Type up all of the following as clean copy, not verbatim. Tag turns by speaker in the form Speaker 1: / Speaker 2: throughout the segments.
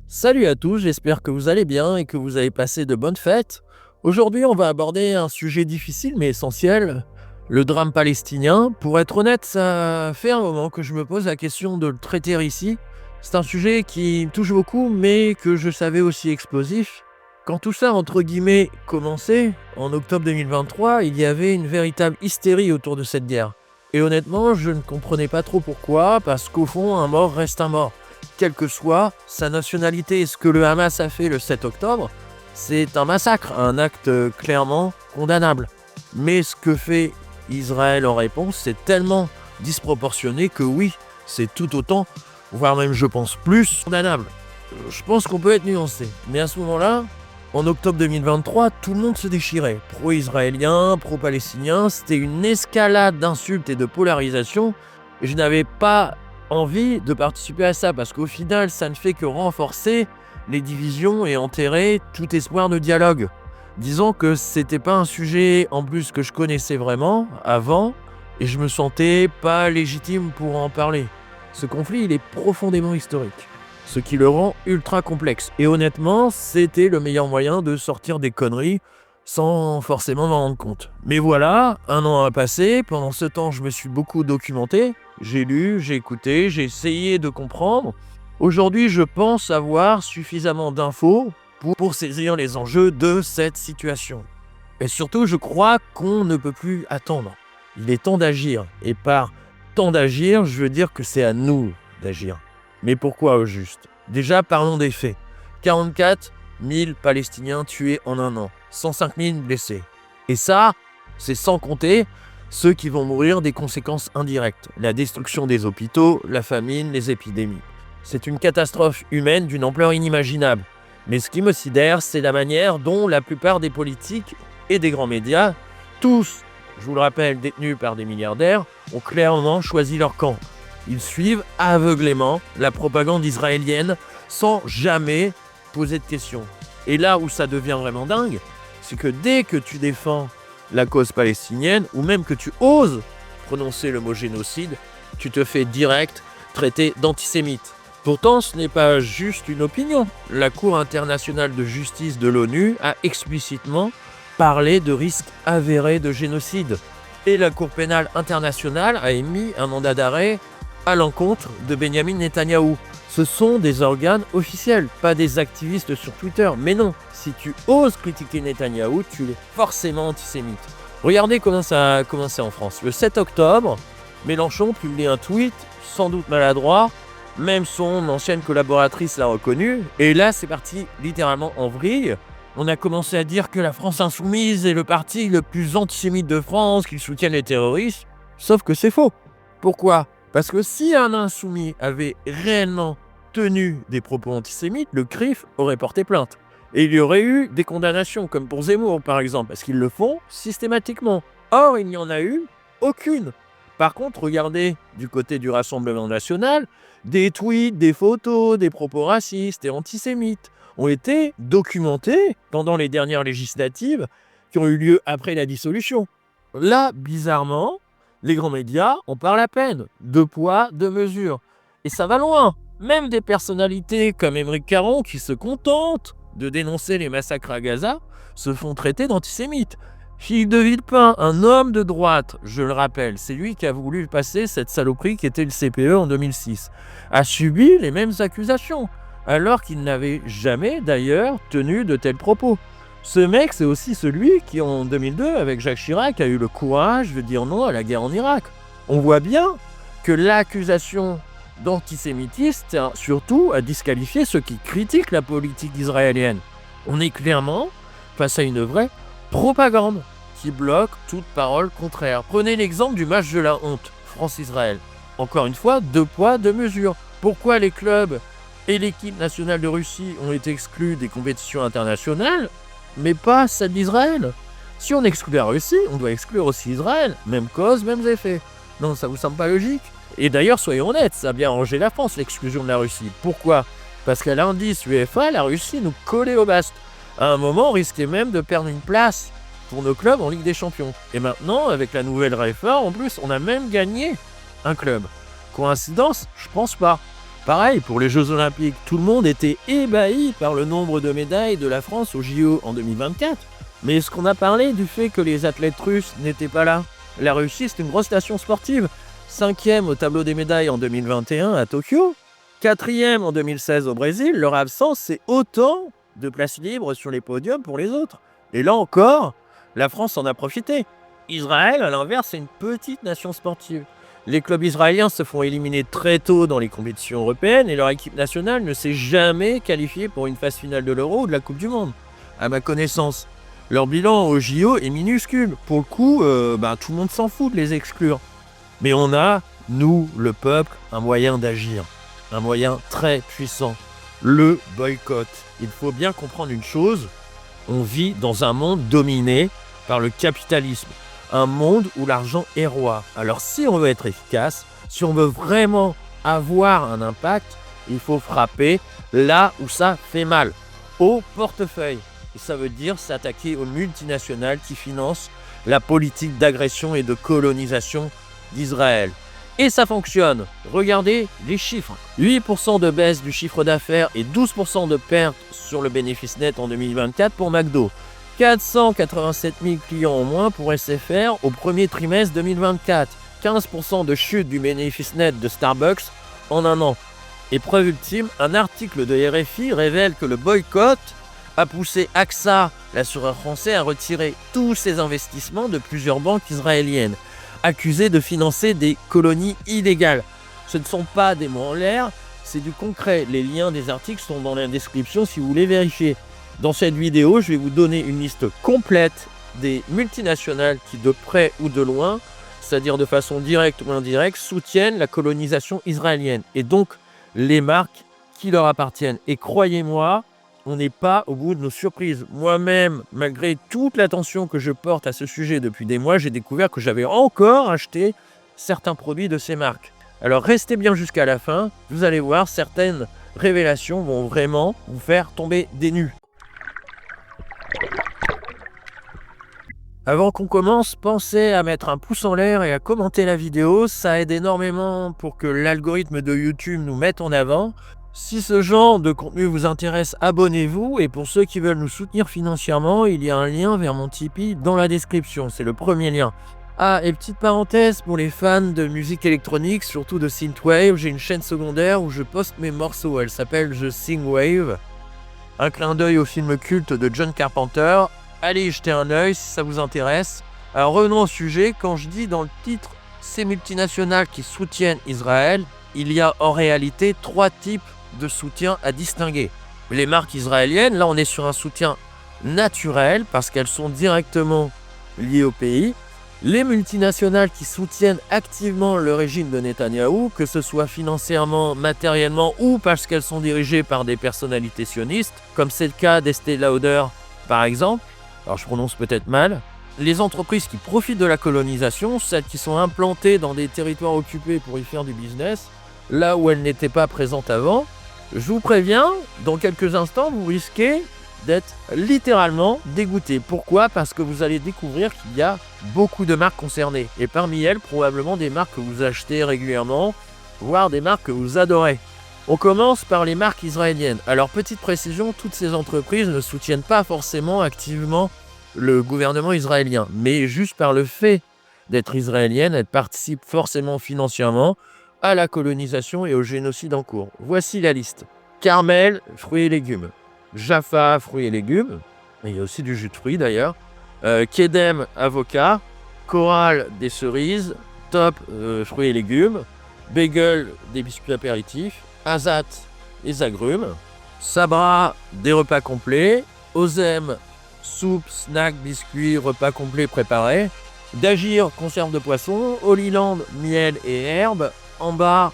Speaker 1: Salut à tous, j'espère que vous allez bien et que vous avez passé de bonnes fêtes. Aujourd'hui, on va aborder un sujet difficile mais essentiel, le drame palestinien. Pour être honnête, ça fait un moment que je me pose la question de le traiter ici. C'est un sujet qui me touche beaucoup mais que je savais aussi explosif. Quand tout ça, entre guillemets, commençait, en octobre 2023, il y avait une véritable hystérie autour de cette guerre. Et honnêtement, je ne comprenais pas trop pourquoi, parce qu'au fond, un mort reste un mort. Quelle que soit sa nationalité et ce que le Hamas a fait le 7 octobre, c'est un massacre, un acte clairement condamnable. Mais ce que fait Israël en réponse, c'est tellement disproportionné que oui, c'est tout autant, voire même je pense plus, condamnable. Je pense qu'on peut être nuancé. Mais à ce moment-là, en octobre 2023, tout le monde se déchirait. Pro-israélien, pro-palestinien, c'était une escalade d'insultes et de polarisation. Et je n'avais pas envie de participer à ça parce qu'au final, ça ne fait que renforcer les divisions et enterrer tout espoir de dialogue. Disons que c'était pas un sujet en plus que je connaissais vraiment avant et je me sentais pas légitime pour en parler. Ce conflit, il est profondément historique, ce qui le rend ultra complexe. Et honnêtement, c'était le meilleur moyen de sortir des conneries sans forcément m'en rendre compte. Mais voilà, un an a passé, pendant ce temps je me suis beaucoup documenté, j'ai lu, j'ai écouté, j'ai essayé de comprendre. Aujourd'hui, je pense avoir suffisamment d'infos pour saisir les enjeux de cette situation. Et surtout, je crois qu'on ne peut plus attendre. Il est temps d'agir. Et par temps d'agir, je veux dire que c'est à nous d'agir. Mais pourquoi au juste? Déjà, parlons des faits. 44 000 Palestiniens tués en un an, 105 000 blessés. Et ça, c'est sans compter ceux qui vont mourir des conséquences indirectes. La destruction des hôpitaux, la famine, les épidémies. C'est une catastrophe humaine d'une ampleur inimaginable. Mais ce qui me sidère, c'est la manière dont la plupart des politiques et des grands médias, tous, je vous le rappelle, détenus par des milliardaires, ont clairement choisi leur camp. Ils suivent aveuglément la propagande israélienne sans jamais poser de questions. Et là où ça devient vraiment dingue, c'est que dès que tu défends la cause palestinienne, ou même que tu oses prononcer le mot génocide, tu te fais direct traiter d'antisémite. Pourtant, ce n'est pas juste une opinion. La Cour internationale de justice de l'ONU a explicitement parlé de risques avérés de génocide. Et la Cour pénale internationale a émis un mandat d'arrêt à l'encontre de Benyamin Netanyahou. Ce sont des organes officiels, pas des activistes sur Twitter. Mais non, si tu oses critiquer Netanyahou, tu es forcément antisémite. Regardez comment ça a commencé en France. Le 7 octobre, Mélenchon publie un tweet, sans doute maladroit, même son ancienne collaboratrice l'a reconnu, et là c'est parti littéralement en vrille. On a commencé à dire que la France Insoumise est le parti le plus antisémite de France, qu'il soutient les terroristes, sauf que c'est faux. Pourquoi ? Parce que si un insoumis avait réellement tenu des propos antisémites, le CRIF aurait porté plainte. Et il y aurait eu des condamnations, comme pour Zemmour par exemple, parce qu'ils le font systématiquement. Or, il n'y en a eu aucune. Par contre, regardez du côté du Rassemblement national, des tweets, des photos, des propos racistes et antisémites ont été documentés pendant les dernières législatives qui ont eu lieu après la dissolution. Là, bizarrement, les grands médias en parlent à peine. Deux poids, deux mesures. Et ça va loin. Même des personnalités comme Émeric Caron qui se contentent de dénoncer les massacres à Gaza se font traiter d'antisémites. Philippe de Villepin, un homme de droite, je le rappelle, c'est lui qui a voulu passer cette saloperie qui était le CPE en 2006, a subi les mêmes accusations, alors qu'il n'avait jamais d'ailleurs tenu de tels propos. Ce mec, c'est aussi celui qui, en 2002, avec Jacques Chirac, a eu le courage de dire non à la guerre en Irak. On voit bien que l'accusation d'antisémitisme tient surtout à disqualifier ceux qui critiquent la politique israélienne. On est clairement face à une vraie propagande qui bloque toute parole contraire. Prenez l'exemple du match de la honte, France-Israël. Encore une fois, deux poids, deux mesures. Pourquoi les clubs et l'équipe nationale de Russie ont été exclus des compétitions internationales, mais pas celle d'Israël? Si on exclut la Russie, on doit exclure aussi Israël. Même cause, mêmes effets. Non, ça vous semble pas logique? Et d'ailleurs, soyons honnêtes, ça a bien arrangé la France, l'exclusion de la Russie. Pourquoi? Parce qu'à l'indice UEFA, la Russie nous collait au bast. À un moment, on risquait même de perdre une place pour nos clubs en Ligue des Champions. Et maintenant, avec la nouvelle réforme, en plus, on a même gagné un club. Coïncidence? Je pense pas. Pareil, pour les Jeux Olympiques, tout le monde était ébahi par le nombre de médailles de la France aux JO en 2024. Mais est-ce qu'on a parlé du fait que les athlètes russes n'étaient pas là? La Russie, c'est une grosse nation sportive. 5e au tableau des médailles en 2021 à Tokyo. 4e en 2016 au Brésil. Leur absence, c'est autant de places libres sur les podiums pour les autres. Et là encore, la France en a profité. Israël, à l'inverse, c'est une petite nation sportive. Les clubs israéliens se font éliminer très tôt dans les compétitions européennes et leur équipe nationale ne s'est jamais qualifiée pour une phase finale de l'Euro ou de la Coupe du Monde. À ma connaissance, leur bilan au JO est minuscule. Pour le coup, tout le monde s'en fout de les exclure. Mais on a, nous, le peuple, un moyen d'agir. Un moyen très puissant. Le boycott. Il faut bien comprendre une chose. On vit dans un monde dominé par le capitalisme. Un monde où l'argent est roi. Alors si on veut être efficace, si on veut vraiment avoir un impact, il faut frapper là où ça fait mal, au portefeuille. Et ça veut dire s'attaquer aux multinationales qui financent la politique d'agression et de colonisation d'Israël. Et ça fonctionne. Regardez les chiffres. 8% de baisse du chiffre d'affaires et 12% de perte sur le bénéfice net en 2024 pour McDo. 487 000 clients en moins pour SFR au premier trimestre 2024. 15% de chute du bénéfice net de Starbucks en un an. Et preuve ultime, un article de RFI révèle que le boycott a poussé AXA, l'assureur français, à retirer tous ses investissements de plusieurs banques israéliennes, accusées de financer des colonies illégales. Ce ne sont pas des mots en l'air, c'est du concret. Les liens des articles sont dans la description si vous voulez vérifier. Dans cette vidéo, je vais vous donner une liste complète des multinationales qui, de près ou de loin, c'est-à-dire de façon directe ou indirecte, soutiennent la colonisation israélienne et donc les marques qui leur appartiennent. Et croyez-moi, on n'est pas au bout de nos surprises. Moi-même, malgré toute l'attention que je porte à ce sujet depuis des mois, j'ai découvert que j'avais encore acheté certains produits de ces marques. Alors restez bien jusqu'à la fin, vous allez voir, certaines révélations vont vraiment vous faire tomber des nues. Avant qu'on commence, pensez à mettre un pouce en l'air et à commenter la vidéo, ça aide énormément pour que l'algorithme de YouTube nous mette en avant. Si ce genre de contenu vous intéresse, abonnez-vous et pour ceux qui veulent nous soutenir financièrement, il y a un lien vers mon Tipeee dans la description, c'est le premier lien. Ah, et petite parenthèse pour les fans de musique électronique, surtout de synthwave, j'ai une chaîne secondaire où je poste mes morceaux, elle s'appelle The Singwave. Un clin d'œil au film culte de John Carpenter. Allez y jeter un œil si ça vous intéresse. Alors revenons au sujet, quand je dis dans le titre ces multinationales qui soutiennent Israël, il y a en réalité 3 types de soutien à distinguer. Les marques israéliennes, là on est sur un soutien naturel parce qu'elles sont directement liées au pays. Les multinationales qui soutiennent activement le régime de Netanyahou, que ce soit financièrement, matériellement ou parce qu'elles sont dirigées par des personnalités sionistes, comme c'est le cas d'Estée Lauder par exemple, alors je prononce peut-être mal. Les entreprises qui profitent de la colonisation, celles qui sont implantées dans des territoires occupés pour y faire du business, là où elles n'étaient pas présentes avant, je vous préviens, dans quelques instants, vous risquez d'être littéralement dégoûté. Pourquoi? Parce que vous allez découvrir qu'il y a beaucoup de marques concernées. Et parmi elles, probablement des marques que vous achetez régulièrement, voire des marques que vous adorez. On commence par les marques israéliennes. Alors, petite précision, toutes ces entreprises ne soutiennent pas forcément activement le gouvernement israélien. Mais juste par le fait d'être israélienne, elles participent forcément financièrement à la colonisation et au génocide en cours. Voici la liste. Carmel, fruits et légumes. Jaffa, fruits et légumes. Il y a aussi du jus de fruits d'ailleurs. Kedem, avocat. Coral, des cerises. Top, fruits et légumes. Bagel, des biscuits apéritifs. Azat, les agrumes. Sabra, des repas complets. Ozem, soupe, snack, biscuits, repas complets préparés. Dagir, conserve de poisson. Holy Land, miel et herbes. Ambar,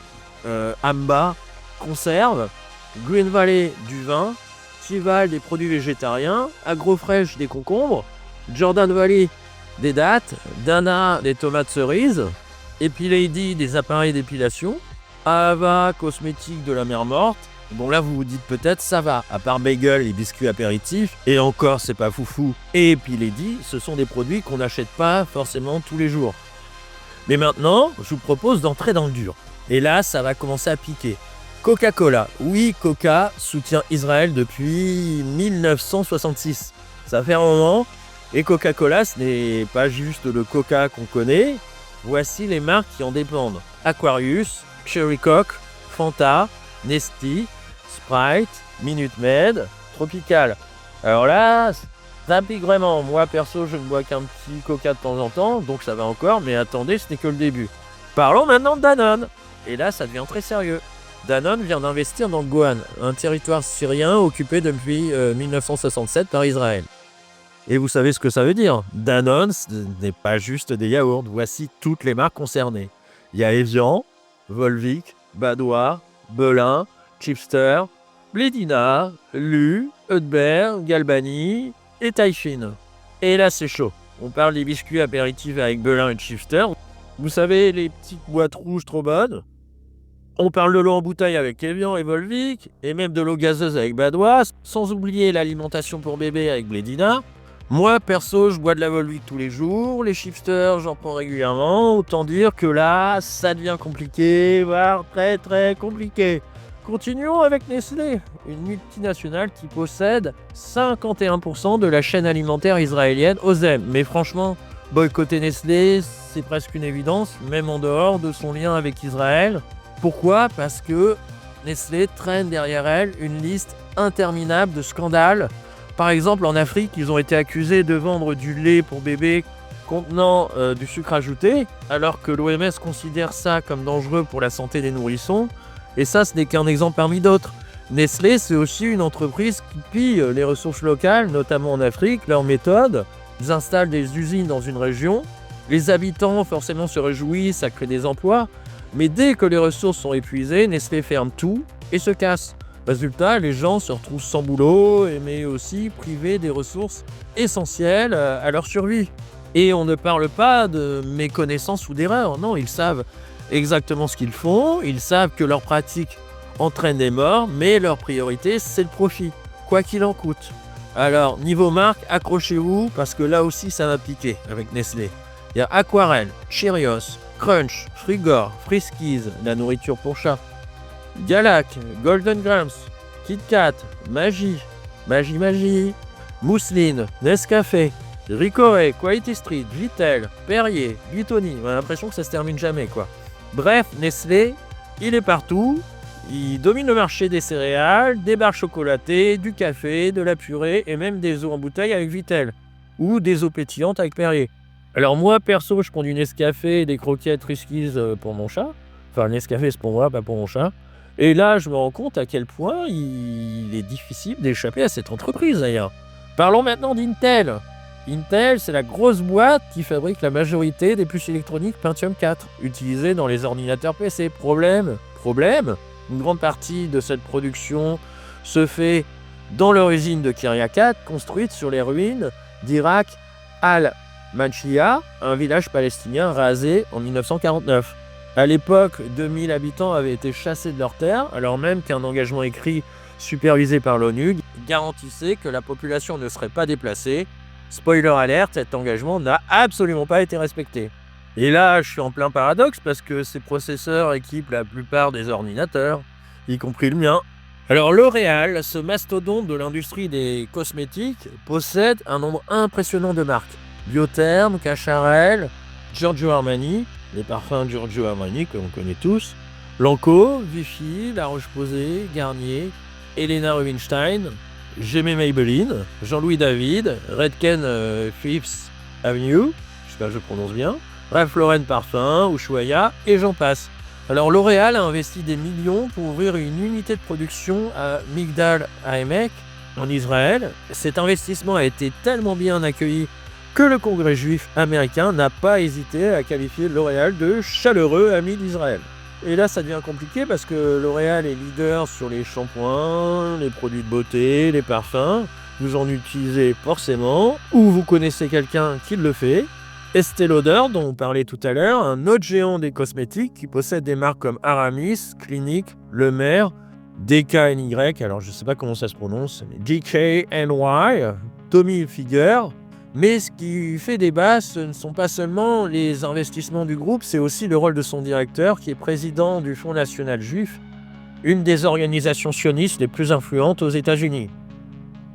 Speaker 1: amba, conserve. Green Valley, du vin. Chival, des produits végétariens. Agrofresh, des concombres. Jordan Valley, des dattes. Dana, des tomates cerises. Epilady, des appareils d'épilation. Ahava, cosmétiques de la mer morte. Bon là vous vous dites peut-être ça va, à part bagel et biscuits apéritifs, et encore c'est pas foufou. Et Epilady, ce sont des produits qu'on n'achète pas forcément tous les jours. Mais maintenant, je vous propose d'entrer dans le dur. Et là, ça va commencer à piquer. Coca-Cola. Oui, Coca soutient Israël depuis 1966. Ça fait un moment. Et Coca-Cola, ce n'est pas juste le Coca qu'on connaît. Voici les marques qui en dépendent. Aquarius, Cherry Coke, Fanta, Nestlé, Sprite, Minute Maid, Tropical. Alors là, ça pique vraiment. Moi, perso, je ne bois qu'un petit Coca de temps en temps, donc ça va encore, mais attendez, ce n'est que le début. Parlons maintenant de Danone. Et là, ça devient très sérieux. Danone vient d'investir dans Gohan, un territoire syrien occupé depuis 1967 par Israël. Et vous savez ce que ça veut dire? Danone, ce n'est pas juste des yaourts. Voici toutes les marques concernées. Il y a Evian, Volvic, Badois, Belin, Chipster, Blédina, Lu, Eudberg, Galbani et Taïfin. Et là, c'est chaud. On parle des biscuits apéritifs avec Belin et Chipster. Vous savez, les petites boîtes rouges trop bonnes. On parle de l'eau en bouteille avec Evian et Volvic, et même de l'eau gazeuse avec Badois, sans oublier l'alimentation pour bébé avec Blédina. Moi, perso, je bois de la Volvic tous les jours, les Chipster, j'en prends régulièrement, autant dire que là, ça devient compliqué, voire très très compliqué. Continuons avec Nestlé, une multinationale qui possède 51% de la chaîne alimentaire israélienne OSEM. Mais franchement, boycotter Nestlé, c'est presque une évidence, même en dehors de son lien avec Israël. Pourquoi? Parce que Nestlé traîne derrière elle une liste interminable de scandales. Par exemple, en Afrique, ils ont été accusés de vendre du lait pour bébé contenant du sucre ajouté, alors que l'OMS considère ça comme dangereux pour la santé des nourrissons. Et ça, ce n'est qu'un exemple parmi d'autres. Nestlé, c'est aussi une entreprise qui pille les ressources locales, notamment en Afrique. Leur méthode, ils installent des usines dans une région. Les habitants, forcément, se réjouissent, ça crée des emplois. Mais dès que les ressources sont épuisées, Nestlé ferme tout et se casse. Résultat, les gens se retrouvent sans boulot, mais aussi privés des ressources essentielles à leur survie. Et on ne parle pas de méconnaissance ou d'erreur, non, ils savent exactement ce qu'ils font, ils savent que leurs pratiques entraînent des morts, mais leur priorité, c'est le profit, quoi qu'il en coûte. Alors, niveau marque, accrochez-vous, parce que là aussi, ça va piquer avec Nestlé. Il y a Aquarelle, Cheerios, Crunch, Frigor, Friskies, la nourriture pour chat, Galac, Golden Grams, Kit Kat, Magie, Mousseline, Nescafé, Ricoret, Quality Street, Vitel, Perrier, Buitoni. On a l'impression que ça se termine jamais, quoi. Bref, Nestlé, il est partout. Il domine le marché des céréales, des barres chocolatées, du café, de la purée et même des eaux en bouteille avec Vitel. Ou des eaux pétillantes avec Perrier. Alors moi, perso, je prends du Nescafé et des croquettes Friskies pour mon chat. Enfin, le Nescafé, c'est pour moi, pas pour mon chat. Et là, je me rends compte à quel point il est difficile d'échapper à cette entreprise, d'ailleurs. Parlons maintenant d'Intel. Intel, c'est la grosse boîte qui fabrique la majorité des puces électroniques Pentium 4, utilisées dans les ordinateurs PC. Problème, une grande partie de cette production se fait dans leur usine de Kiryat, construite sur les ruines d'Irak al-Manshia, un village palestinien rasé en 1949. À l'époque, 2000 habitants avaient été chassés de leurs terres, alors même qu'un engagement écrit supervisé par l'ONU garantissait que la population ne serait pas déplacée. Spoiler alert, cet engagement n'a absolument pas été respecté. Et là, je suis en plein paradoxe parce que ces processeurs équipent la plupart des ordinateurs, y compris le mien. Alors L'Oréal, ce mastodonte de l'industrie des cosmétiques, possède un nombre impressionnant de marques. Biotherm, Cacharel, Giorgio Armani, les parfums Giorgio Armani que l'on connaît tous, Lancôme, Vichy, La Roche-Posay, Garnier, Helena Rubinstein, Gemma Maybelline, Jean-Louis David, Redken Fifth Avenue, j'espère que je prononce bien, Ralph Lauren Parfum, Ushuaïa et j'en passe. Alors L'Oréal a investi des millions pour ouvrir une unité de production à Migdal HaEmek en Israël. Cet investissement a été tellement bien accueilli que le Congrès juif américain n'a pas hésité à qualifier L'Oréal de chaleureux ami d'Israël. Et là, ça devient compliqué parce que L'Oréal est leader sur les shampoings, les produits de beauté, les parfums. Vous en utilisez forcément, ou vous connaissez quelqu'un qui le fait. Estée Lauder, dont on parlait tout à l'heure, un autre géant des cosmétiques qui possède des marques comme Aramis, Clinique, Le Maire, DKNY, alors je ne sais pas comment ça se prononce, DKNY, Tommy Hilfiger. Mais ce qui fait débat, ce ne sont pas seulement les investissements du groupe, c'est aussi le rôle de son directeur, qui est président du Fonds national juif, une des organisations sionistes les plus influentes aux États-Unis.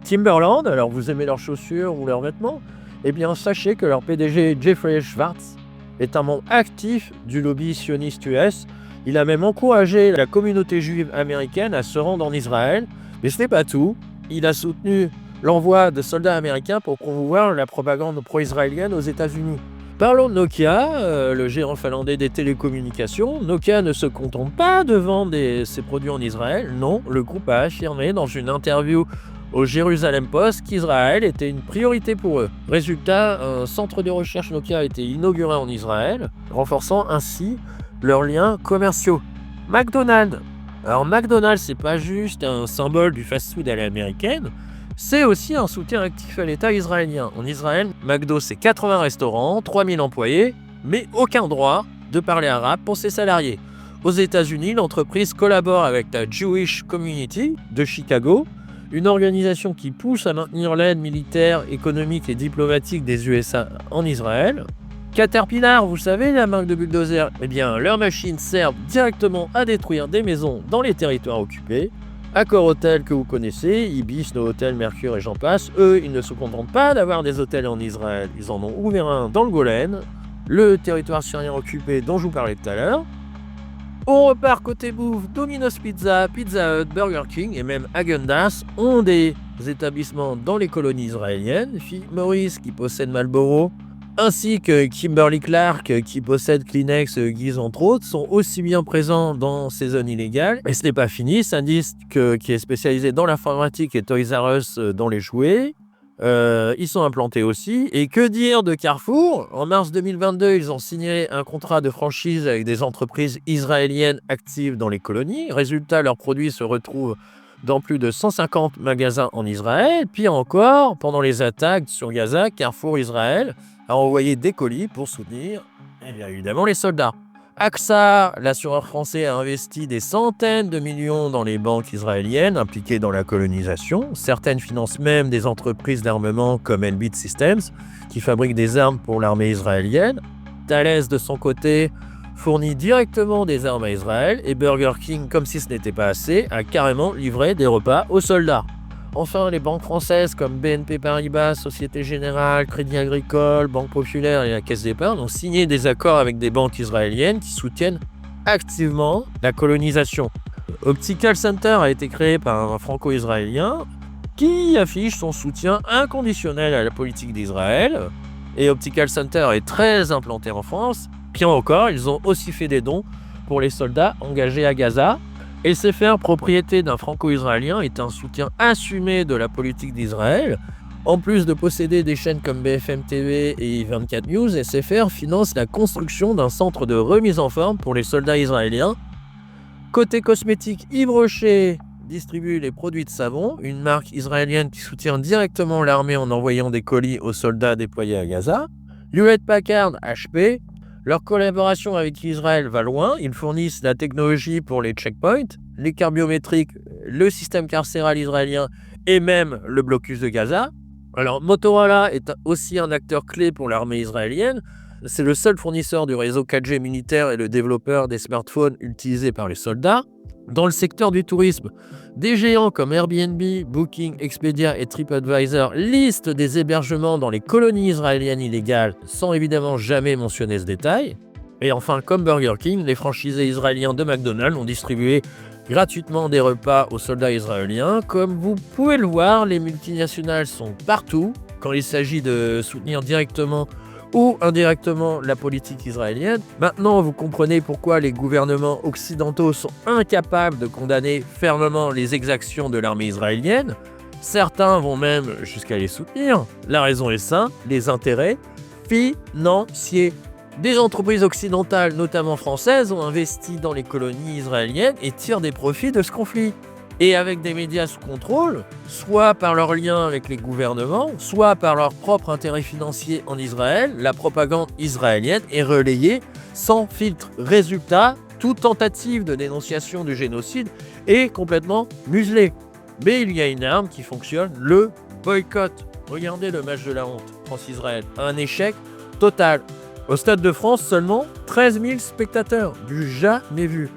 Speaker 1: Timberland, alors vous aimez leurs chaussures ou leurs vêtements? Eh bien, sachez que leur PDG Jeffrey Schwartz est un membre actif du lobby sioniste US. Il a même encouragé la communauté juive américaine à se rendre en Israël. Mais ce n'est pas tout. Il a soutenu l'envoi de soldats américains pour promouvoir la propagande pro-israélienne aux États-Unis. Parlons de Nokia, le géant finlandais des télécommunications. Nokia ne se contente pas de vendre ses produits en Israël. Non, le groupe a affirmé dans une interview au Jerusalem Post qu'Israël était une priorité pour eux. Résultat, un centre de recherche Nokia a été inauguré en Israël, renforçant ainsi leurs liens commerciaux. McDonald's. Alors McDonald's, c'est pas juste un symbole du fast-food à l'américaine, c'est aussi un soutien actif à l'État israélien. En Israël, McDo, c'est 80 restaurants, 3000 employés, mais aucun droit de parler arabe pour ses salariés. Aux États-Unis, l'entreprise collabore avec la Jewish Community de Chicago, une organisation qui pousse à maintenir l'aide militaire, économique et diplomatique des USA en Israël. Caterpillar, vous savez, la marque de bulldozer, eh bien, leurs machines servent directement à détruire des maisons dans les territoires occupés. Accor Hôtel que vous connaissez, Ibis, Novotel, Mercure et j'en passe, eux, ils ne se contentent pas d'avoir des hôtels en Israël, ils en ont ouvert un dans le Golan, le territoire syrien occupé dont je vous parlais tout à l'heure. On repart côté bouffe, Domino's Pizza, Pizza Hut, Burger King et même Häagen-Dazs ont des établissements dans les colonies israéliennes. Philip Morris qui possède Marlboro, ainsi que Kimberly-Clark qui possède Kleenex, Guise entre autres, sont aussi bien présents dans ces zones illégales. Et ce n'est pas fini, Sandisk qui est spécialisé dans l'informatique et Toys R Us dans les jouets. Ils sont implantés aussi. Et que dire de Carrefour? En mars 2022, ils ont signé un contrat de franchise avec des entreprises israéliennes actives dans les colonies. Résultat, leurs produits se retrouvent dans plus de 150 magasins en Israël. Puis encore, pendant les attaques sur Gaza, Carrefour Israël a envoyé des colis pour soutenir, bien évidemment, les soldats. AXA, l'assureur français, a investi des centaines de millions dans les banques israéliennes impliquées dans la colonisation. Certaines financent même des entreprises d'armement comme Elbit Systems, qui fabriquent des armes pour l'armée israélienne. Thales, de son côté, fournit directement des armes à Israël. Et Burger King, comme si ce n'était pas assez, a carrément livré des repas aux soldats. Enfin, les banques françaises comme BNP Paribas, Société Générale, Crédit Agricole, Banque Populaire et la Caisse d'épargne ont signé des accords avec des banques israéliennes qui soutiennent activement la colonisation. Optical Center a été créé par un franco-israélien qui affiche son soutien inconditionnel à la politique d'Israël. Et Optical Center est très implanté en France. Pire encore, ils ont aussi fait des dons pour les soldats engagés à Gaza. SFR, propriété d'un franco-israélien, est un soutien assumé de la politique d'Israël. En plus de posséder des chaînes comme BFM TV et 24 News, SFR finance la construction d'un centre de remise en forme pour les soldats israéliens. Côté cosmétique, Yves Rocher distribue les produits de savon, une marque israélienne qui soutient directement l'armée en envoyant des colis aux soldats déployés à Gaza. Hewlett-Packard, HP, leur collaboration avec Israël va loin. Ils fournissent la technologie pour les checkpoints, les cartes biométriques, le système carcéral israélien et même le blocus de Gaza. Alors Motorola est aussi un acteur clé pour l'armée israélienne. C'est le seul fournisseur du réseau 4G militaire et le développeur des smartphones utilisés par les soldats. Dans le secteur du tourisme, des géants comme Airbnb, Booking, Expedia et TripAdvisor listent des hébergements dans les colonies israéliennes illégales, sans évidemment jamais mentionner ce détail. Et enfin, comme Burger King, les franchisés israéliens de McDonald's ont distribué gratuitement des repas aux soldats israéliens. Comme vous pouvez le voir, les multinationales sont partout quand il s'agit de soutenir directement ou indirectement la politique israélienne. Maintenant, vous comprenez pourquoi les gouvernements occidentaux sont incapables de condamner fermement les exactions de l'armée israélienne. Certains vont même jusqu'à les soutenir. La raison est simple, les intérêts financiers. Des entreprises occidentales, notamment françaises, ont investi dans les colonies israéliennes et tirent des profits de ce conflit. Et avec des médias sous contrôle, soit par leur lien avec les gouvernements, soit par leur propre intérêt financier en Israël, la propagande israélienne est relayée sans filtre. Résultat, toute tentative de dénonciation du génocide est complètement muselée. Mais il y a une arme qui fonctionne, le boycott. Regardez le match de la honte, France-Israël. Un échec total. Au Stade de France, seulement 13 000 spectateurs, du jamais vu.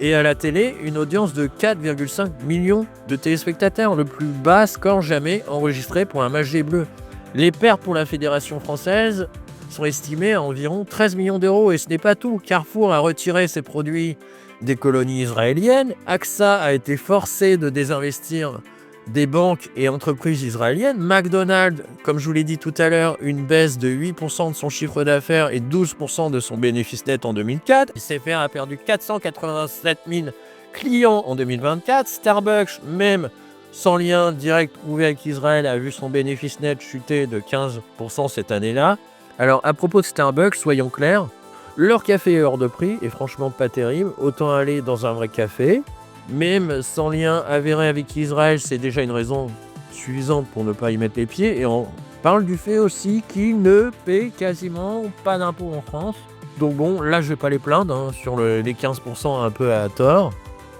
Speaker 1: Et à la télé, une audience de 4,5 millions de téléspectateurs, le plus bas score jamais enregistré pour un match des Bleus. Les pertes pour la Fédération française sont estimées à environ 13 millions d'euros. Et ce n'est pas tout. Carrefour a retiré ses produits des colonies israéliennes. AXA a été forcé de désinvestir des banques et entreprises israéliennes. McDonald's, comme je vous l'ai dit tout à l'heure, une baisse de 8% de son chiffre d'affaires et 12% de son bénéfice net en 2004. SFR a perdu 487 000 clients en 2024. Starbucks, même sans lien direct trouvé avec Israël, a vu son bénéfice net chuter de 15% cette année-là. Alors, à propos de Starbucks, soyons clairs, leur café est hors de prix et franchement pas terrible. Autant aller dans un vrai café. Même sans lien avéré avec Israël, c'est déjà une raison suffisante pour ne pas y mettre les pieds. Et on parle du fait aussi qu'ils ne paient quasiment pas d'impôts en France. Donc bon, là je vais pas les plaindre sur les 15% un peu à tort.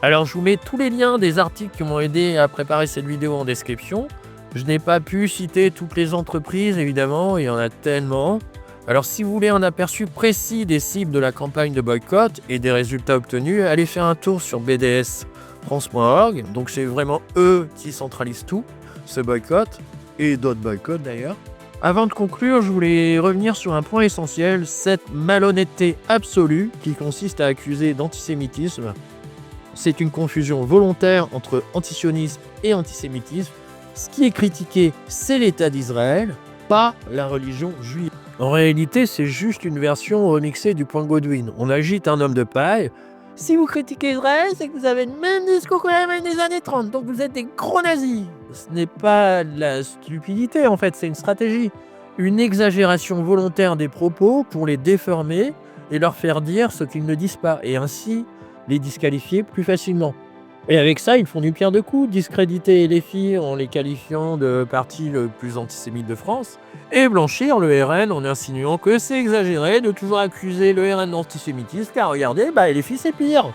Speaker 1: Alors je vous mets tous les liens des articles qui m'ont aidé à préparer cette vidéo en description. Je n'ai pas pu citer toutes les entreprises, évidemment, il y en a tellement. Alors si vous voulez un aperçu précis des cibles de la campagne de boycott et des résultats obtenus, allez faire un tour sur bdsfrance.org. Donc c'est vraiment eux qui centralisent tout, ce boycott, et d'autres boycotts d'ailleurs. Avant de conclure, je voulais revenir sur un point essentiel, cette malhonnêteté absolue qui consiste à accuser d'antisémitisme. C'est une confusion volontaire entre antisionisme et antisémitisme. Ce qui est critiqué, c'est l'État d'Israël, pas la religion juive. En réalité, c'est juste une version remixée du point Godwin. On agite un homme de paille. Si vous critiquez Israël, c'est que vous avez le même discours que la même des années 30, donc vous êtes des gros nazis. Ce n'est pas de la stupidité en fait, c'est une stratégie. Une exagération volontaire des propos pour les déformer et leur faire dire ce qu'ils ne disent pas, et ainsi les disqualifier plus facilement. Et avec ça, ils font du pire deux coups, discréditer les filles en les qualifiant de parti le plus antisémite de France, et blanchir le RN en insinuant que c'est exagéré de toujours accuser le RN d'antisémitisme, car regardez, les filles c'est pire.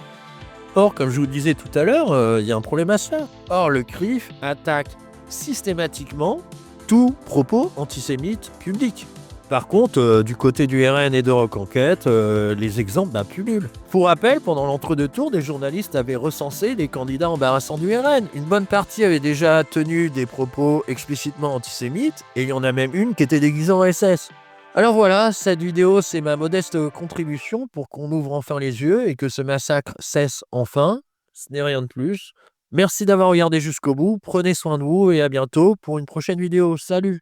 Speaker 1: Or, comme je vous disais tout à l'heure, il y a un problème à ça. Or, le CRIF attaque systématiquement tout propos antisémite public. Par contre, du côté du RN et de Reconquête, les exemples pullulent. Pour rappel, pendant l'entre-deux tours, des journalistes avaient recensé les candidats embarrassants du RN. Une bonne partie avait déjà tenu des propos explicitement antisémites, et il y en a même une qui était déguisée en SS. Alors voilà, cette vidéo, c'est ma modeste contribution pour qu'on ouvre enfin les yeux et que ce massacre cesse enfin. Ce n'est rien de plus. Merci d'avoir regardé jusqu'au bout, prenez soin de vous et à bientôt pour une prochaine vidéo. Salut!